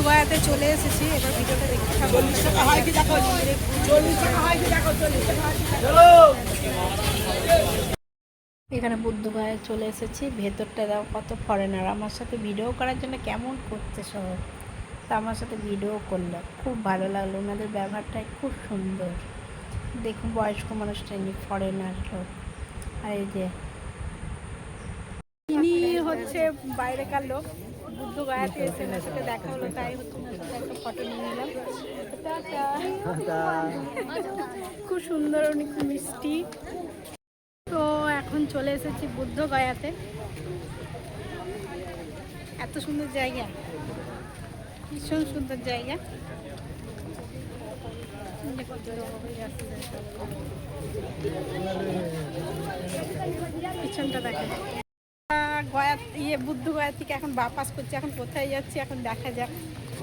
বুদ্ধগয়াতে চলে এসেছি, এবার ভিডিওটা দেখতে থাকবো। এখানে বুদ্ধগয়ায় চলে এসেছি, ভেতরটা দাও কত ফরেনার আমার সাথে ভিডিও করার জন্য কেমন করছে সব, তা আমার সাথে ভিডিও করলো, খুব ভালো লাগলো, ওনাদের ব্যবহারটাই খুব সুন্দর। দেখুন বয়স্ক মানুষটা এমনি ফরেনার লোক, আর এই যে ইনি হচ্ছে বাইরেকার লোক, বুদ্ধগয়াতে এসে ওনার সাথে দেখা হলো, তাই হচ্ছে ওনার সাথে একটা ফটো নিয়ে নিলাম। খুব সুন্দর, উনি খুব মিষ্টি। তো এখন চলে এসেছি বুদ্ধগয়াতে, এত সুন্দর জায়গা, ভীষণ সুন্দর জায়গা। পিছনটা দেখেন। গয়া বুদ্ধগয়া থেকে এখন বাপাস করছে, এখন কোথায় যাচ্ছি এখন দেখা যাক।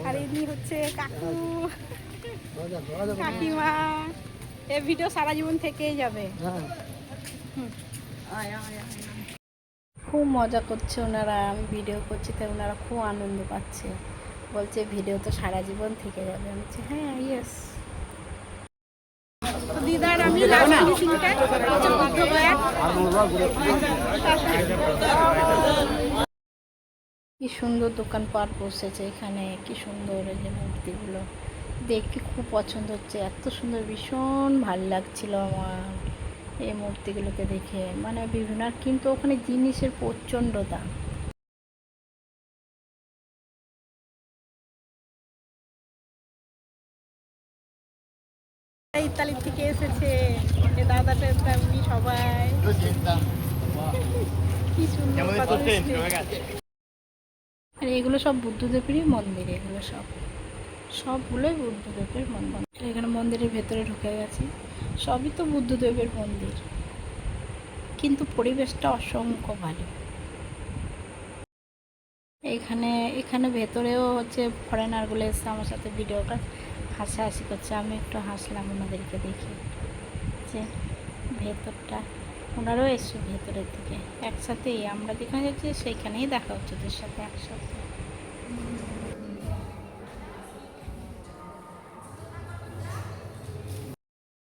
আর ইনি হচ্ছে কাকু কাকিমা, এই ভিডিও সারা জীবন থেকেই যাবে। খুব মজা করছে ওনারা, আমি ভিডিও করছি তাই ওনারা খুব আনন্দ পাচ্ছে, বলছে ভিডিও তো সারা জীবন থেকে যাবে। আমি বলছি হ্যাঁ ইয়েস। দিদার আমি কি সুন্দর দোকানপাট বসেছে এখানে, কি সুন্দর এই যে মূর্তিগুলো দেখতে খুব পছন্দ হচ্ছে, এত সুন্দর, ভীষণ ভালো লাগছিল আমার এই মূর্তিগুলোকে দেখে। মানে বিভিন্ন, কিন্তু ওখানে জিনিসের প্রচণ্ড দাম। ইতালি থেকে এসেছে দাদাটা, তেমনি সবাই কি সুন্দর। আর এগুলো সব বুদ্ধদেবেরই মন্দির, এগুলো সবগুলোই বুদ্ধদেবের মন্দির। এখানে মন্দিরের ভেতরে ঢুকে গেছি, সবই তো বুদ্ধদেবের মন্দির, কিন্তু পরিবেশটা অসংখ্য ভালো। এখানে ভেতরেও হচ্ছে ফরেনারগুলো এসে আমার সাথে ভিডিওটা হাসাহাসি করছে, আমি একটু হাসলাম ওনাদেরকে দেখে, যে ভেতরটা ওনারাও এসছে ভেতরের দিকে একসাথেই, আমরা যেখানে যাচ্ছি সেইখানেই দেখা হচ্ছে ওদের সাথে একসাথে।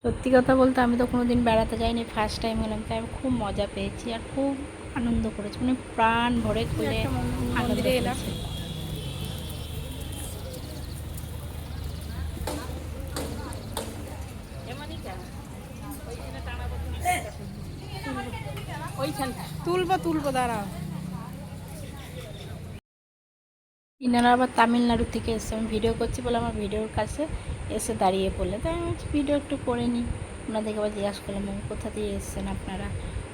সত্যি কথা বলতে আমি তো কোনোদিন বেড়াতে যাইনি, ফার্স্ট টাইম গেলাম, তাই আমি খুব মজা পেয়েছি আর খুব আনন্দ করেছি, মানে প্রাণ ভরে খুলে মন্দিরে এলাম। তুলবো দাঁড়াও। ইনারা আবার তামিলনাড়ু থেকে এসছে, আমি ভিডিও করছি বলে আমার ভিডিওর কাছে এসে দাঁড়িয়ে পড়লে, তাই আমি ভিডিও একটু করে নিই। ওনাদেরকে আবার জিজ্ঞাসা করলাম আমি কোথা দিয়ে এসছেন আপনারা,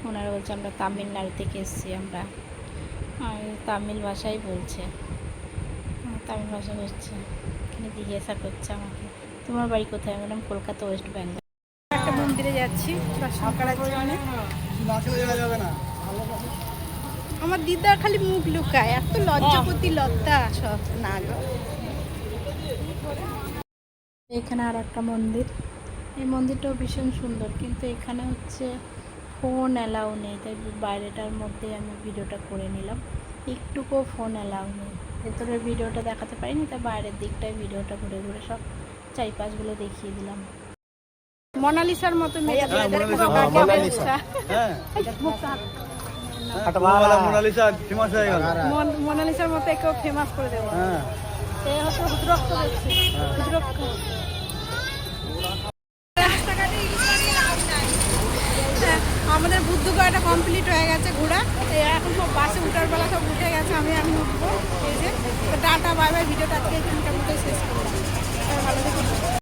ওনারা বলছে আমরা তামিলনাড়ু থেকে এসেছি আমরা, তামিল ভাষাই বলছে, তামিল ভাষা বলছে, এখানে জিজ্ঞাসা করছে আমাকে তোমার বাড়ি কোথায়, ম্যাডাম কলকাতা ওয়েস্ট বেঙ্গল। একটা মন্দিরে যাচ্ছি, সরকার আছে অনেক, আমার দিদা খালি মুখ লুকায়, এত লজ্জাপতি লজ্জা সব না। এখানে আর একটা মন্দির, এই মন্দিরটাও ভীষণ সুন্দর, কিন্তু এখানে হচ্ছে ফোন অ্যালাউ নেই, তাই বাইরেটার মধ্যে আমি ভিডিওটা করে নিলাম, একটুকুও ফোন অ্যালাউ নেই, ভেতরের ভিডিওটা দেখাতে পারিনি, তাই বাইরের দিকটায় ভিডিওটা ঘুরে ঘুরে সব চারিপাশগুলো দেখিয়ে দিলাম। মোনালিসার মতো মোনালিসার মতো একেও ফেমাস করে দেবো। আমাদের বুদ্ধগয়াটা কমপ্লিট হয়ে গেছে ঘোরা, এখন সব বাসে উঠার বেলা সব উঠে গেছে, আমি উঠবো। এই যে টাটা বাই বাই, ভিডিওটা আজকে এখানকার মধ্যে শেষ করলাম, ভালো থেকো।